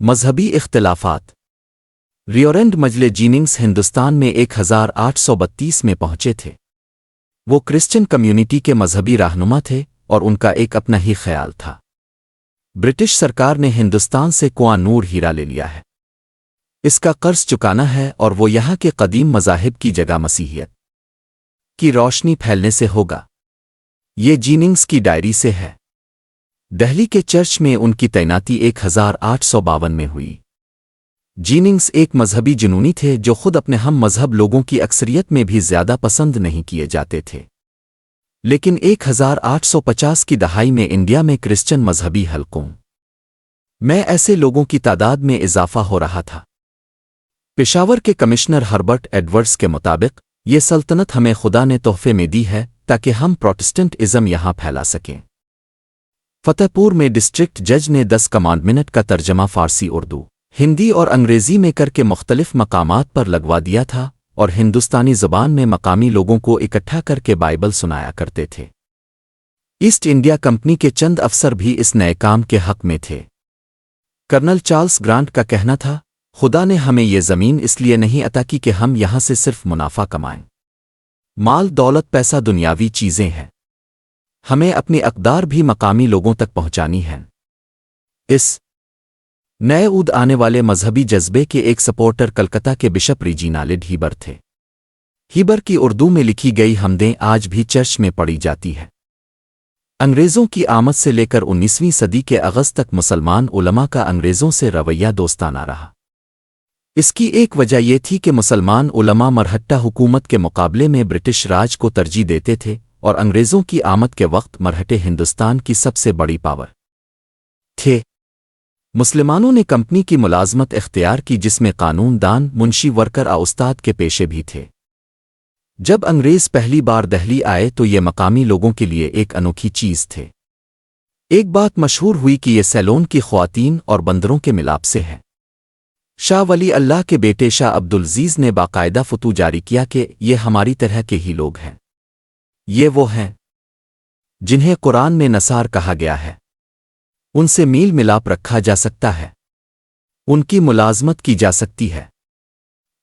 مذہبی اختلافات reverend مجلے Jennings Hindustan میں 1832 میں پہنچے تھے۔ وہ کرسچن کمیونٹی کے مذہبی رہنما تھے اور ان کا ایک اپنا ہی خیال تھا۔ برٹش سرکار نے ہندوستان سے کوہ نور ہیرا لے لیا ہے، اس کا قرض چکانا ہے اور وہ یہاں کے قدیم مذاہب کی جگہ مسیحیت کی روشنی پھیلنے سے ہوگا۔ یہ جیننگز کی ڈائری سے ہے۔ دہلی کے چرچ میں ان کی تعیناتی 1852 میں ہوئی۔ جیننگز ایک مذہبی جنونی تھے جو خود اپنے ہم مذہب لوگوں کی اکثریت میں بھی زیادہ پسند نہیں کیے جاتے تھے، لیکن 1850 کی دہائی میں انڈیا میں کرسچن مذہبی حلقوں میں ایسے لوگوں کی تعداد میں اضافہ ہو رہا تھا۔ پشاور کے کمشنر ہربرٹ ایڈورڈز کے مطابق یہ سلطنت ہمیں خدا نے تحفے میں دی ہے تاکہ ہم پروٹسٹنٹ ازم یہاں پھیلا سکیں۔ فتح پور میں ڈسٹرکٹ جج نے 10 کمانڈمنٹ کا ترجمہ فارسی، اردو، ہندی اور انگریزی میں کر کے مختلف مقامات پر لگوا دیا تھا اور ہندوستانی زبان میں مقامی لوگوں کو اکٹھا کر کے بائبل سنایا کرتے تھے۔ ایسٹ انڈیا کمپنی کے چند افسر بھی اس نئے کام کے حق میں تھے۔ کرنل چارلس گرانٹ کا کہنا تھا، خدا نے ہمیں یہ زمین اس لیے نہیں عطا کی کہ ہم یہاں سے صرف منافع کمائیں۔ مال دولت پیسہ دنیاوی چیزیں ہیں، ہمیں اپنی اقدار بھی مقامی لوگوں تک پہنچانی ہیں۔ اس نئے اود آنے والے مذہبی جذبے کے ایک سپورٹر کلکتہ کے بشپ ریجینالڈ ہیبر تھے۔ ہیبر کی اردو میں لکھی گئی حمدیں آج بھی چرچ میں پڑھی جاتی ہے۔ انگریزوں کی آمد سے لے کر 19ویں صدی کے اغسطس تک مسلمان علماء کا انگریزوں سے رویہ دوستانہ رہا۔ اس کی ایک وجہ یہ تھی کہ مسلمان علماء مرہٹہ حکومت کے مقابلے میں برٹش راج کو ترجیح دیتے تھے اور انگریزوں کی آمد کے وقت مرہٹے ہندوستان کی سب سے بڑی پاور تھے۔ مسلمانوں نے کمپنی کی ملازمت اختیار کی جس میں قانون دان، منشی، ورکر اور استاد کے پیشے بھی تھے۔ جب انگریز پہلی بار دہلی آئے تو یہ مقامی لوگوں کے لیے ایک انوکھی چیز تھے۔ ایک بات مشہور ہوئی کہ یہ سیلون کی خواتین اور بندروں کے ملاپ سے ہے۔ شاہ ولی اللہ کے بیٹے شاہ عبدالعزیز نے باقاعدہ فتوی جاری کیا کہ یہ ہماری طرح کے ہی لوگ ہیں، یہ وہ ہیں جنہیں قرآن میں نصار کہا گیا ہے، ان سے میل ملاپ رکھا جا سکتا ہے، ان کی ملازمت کی جا سکتی ہے،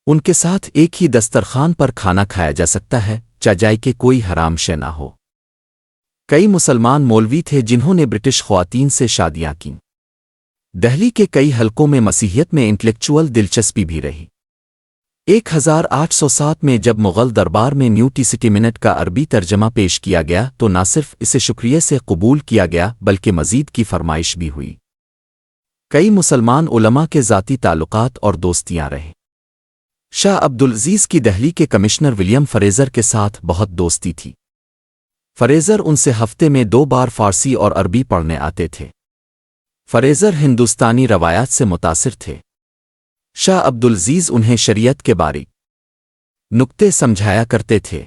ان کے ساتھ ایک ہی دسترخوان پر کھانا کھایا جا سکتا ہے، چاہے کہ کوئی حرام شے نہ ہو۔ کئی مسلمان مولوی تھے جنہوں نے برٹش خواتین سے شادیاں کیں۔ دہلی کے کئی حلقوں میں مسیحیت میں انٹلیکچول دلچسپی بھی رہی۔ 1807 میں جب مغل دربار میں نیو ٹیسٹیمنٹ کا عربی ترجمہ پیش کیا گیا تو نہ صرف اسے شکریہ سے قبول کیا گیا بلکہ مزید کی فرمائش بھی ہوئی۔ کئی مسلمان علماء کے ذاتی تعلقات اور دوستیاں رہیں۔ شاہ عبدالعزیز کی دہلی کے کمشنر ولیم فریزر کے ساتھ بہت دوستی تھی۔ فریزر ان سے ہفتے میں 2 بار فارسی اور عربی پڑھنے آتے تھے۔ فریزر ہندوستانی روایات سے متاثر تھے۔ شاہ عبدالعزیز انہیں شریعت کے باریک نکتے سمجھایا کرتے تھے۔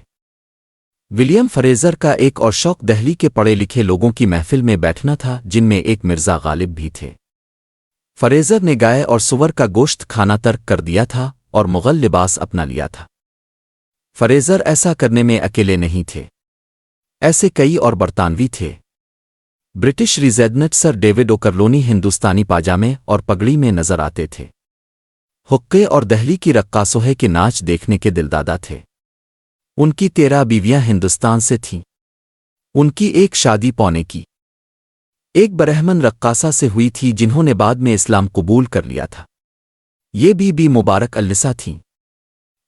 ولیم فریزر کا ایک اور شوق دہلی کے پڑھے لکھے لوگوں کی محفل میں بیٹھنا تھا، جن میں ایک مرزا غالب بھی تھے۔ فریزر نے گائے اور سور کا گوشت کھانا ترک کر دیا تھا اور مغل لباس اپنا لیا تھا۔ فریزر ایسا کرنے میں اکیلے نہیں تھے، ایسے کئی اور برطانوی تھے۔ برٹش ریزیڈنٹ سر ڈیوڈ اوکرلونی ہندوستانی پاجامے اور پگڑی میں نظر آتے تھے۔ حقے اور دہلی کی رقاصوہے کے ناچ دیکھنے کے دلدادہ تھے۔ ان کی 13 بیویاں ہندوستان سے تھیں۔ ان کی ایک شادی پونے کی ایک برہمن رقاصہ سے ہوئی تھی جنہوں نے بعد میں اسلام قبول کر لیا تھا۔ یہ بی مبارک النساء تھیں۔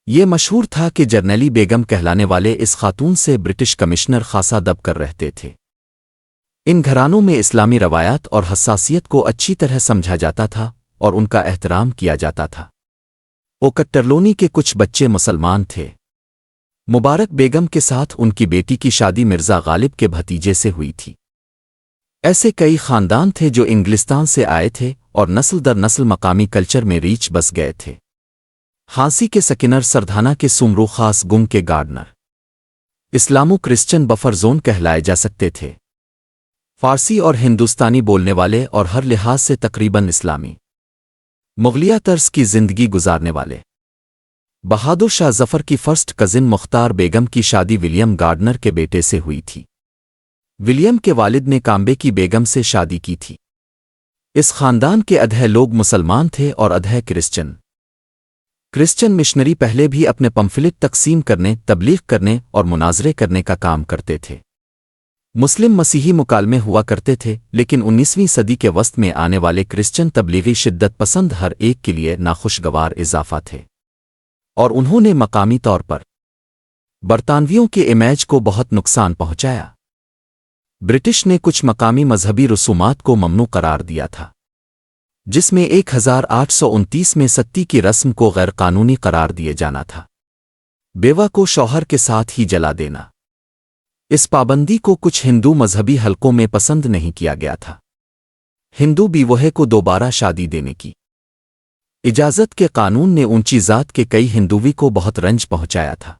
یہ مشہور تھا کہ جرنیلی بیگم کہلانے والے اس خاتون سے برٹش کمشنر خاصا دب کر رہتے تھے۔ ان گھرانوں میں اسلامی روایات اور حساسیت کو اچھی طرح سمجھا جاتا تھا اور ان کا احترام کیا جاتا تھا۔ اوکٹرلونی کے کچھ بچے مسلمان تھے۔ مبارک بیگم کے ساتھ ان کی بیٹی کی شادی مرزا غالب کے بھتیجے سے ہوئی تھی۔ ایسے کئی خاندان تھے جو انگلستان سے آئے تھے اور نسل در نسل مقامی کلچر میں ریچھ بس گئے تھے۔ ہانسی کے سکنر، سردھانا کے سومرو، خاص گنگ کے گارڈنر اسلامو کرسچن بفر زون کہلائے جا سکتے تھے۔ فارسی اور ہندوستانی بولنے والے اور ہر لحاظ سے تقریباً اسلامی مغلیہ طرز کی زندگی گزارنے والے۔ بہادر شاہ ظفر کی فرسٹ کزن مختار بیگم کی شادی ولیم گارڈنر کے بیٹے سے ہوئی تھی۔ ولیم کے والد نے کامبے کی بیگم سے شادی کی تھی۔ اس خاندان کے ادھے لوگ مسلمان تھے اور ادھے کرسچن مشنری پہلے بھی اپنے پمفلٹ تقسیم کرنے، تبلیغ کرنے اور مناظرے کرنے کا کام کرتے تھے۔ مسلم مسیحی مکالمے ہوا کرتے تھے، لیکن 19ویں صدی کے وسط میں آنے والے کرسچن تبلیغی شدت پسند ہر ایک کے لیے ناخوشگوار اضافہ تھے، اور انہوں نے مقامی طور پر برطانویوں کے امیج کو بہت نقصان پہنچایا۔ برٹش نے کچھ مقامی مذہبی رسومات کو ممنوع قرار دیا تھا، جس میں 1829 میں ستی کی رسم کو غیر قانونی قرار دیے جانا تھا، بیوہ کو شوہر کے ساتھ ہی جلا دینا۔ اس پابندی کو کچھ ہندو مذہبی حلقوں میں پسند نہیں کیا گیا تھا۔ ہندو بیوہ کو دوبارہ شادی دینے کی اجازت کے قانون نے اونچی ذات کے کئی ہندووی کو بہت رنج پہنچایا تھا۔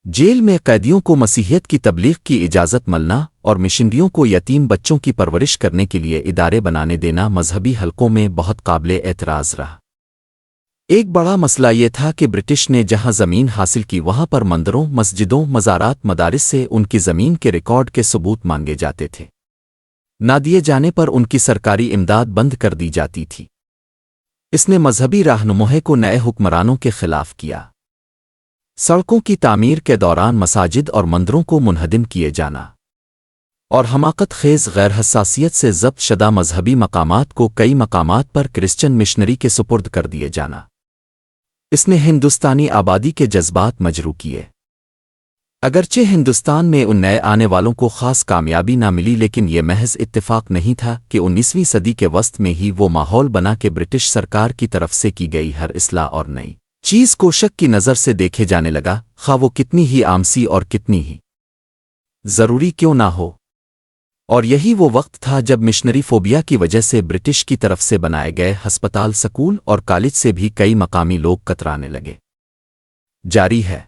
جیل میں قیدیوں کو مسیحیت کی تبلیغ کی اجازت ملنا اور مشنریوں کو یتیم بچوں کی پرورش کرنے کے لیے ادارے بنانے دینا مذہبی حلقوں میں بہت قابل اعتراض رہا۔ ایک بڑا مسئلہ یہ تھا کہ برٹش نے جہاں زمین حاصل کی وہاں پر مندروں، مسجدوں، مزارات، مدارس سے ان کی زمین کے ریکارڈ کے ثبوت مانگے جاتے تھے۔ نہ دیے جانے پر ان کی سرکاری امداد بند کر دی جاتی تھی۔ اس نے مذہبی رہنماؤں کو نئے حکمرانوں کے خلاف کیا۔ سڑکوں کی تعمیر کے دوران مساجد اور مندروں کو منہدم کیے جانا اور حماقت خیز غیر حساسیت سے ضبط شدہ مذہبی مقامات کو کئی مقامات پر کرسچن مشنری کے سپرد کر دیے جانا، اس نے ہندوستانی آبادی کے جذبات مجروح کیے۔ اگرچہ ہندوستان میں ان نئے آنے والوں کو خاص کامیابی نہ ملی، لیکن یہ محض اتفاق نہیں تھا کہ 19ویں صدی کے وسط میں ہی وہ ماحول بنا کہ برٹش سرکار کی طرف سے کی گئی ہر اصلاح اور نئی چیز کو شک کی نظر سے دیکھے جانے لگا، خواہ وہ کتنی ہی عامسی اور کتنی ہی ضروری کیوں نہ ہو۔ اور یہی وہ وقت تھا جب مشنری فوبیا کی وجہ سے برٹش کی طرف سے بنائے گئے ہسپتال، سکول اور کالج سے بھی کئی مقامی لوگ کترانے لگے۔ جاری ہے۔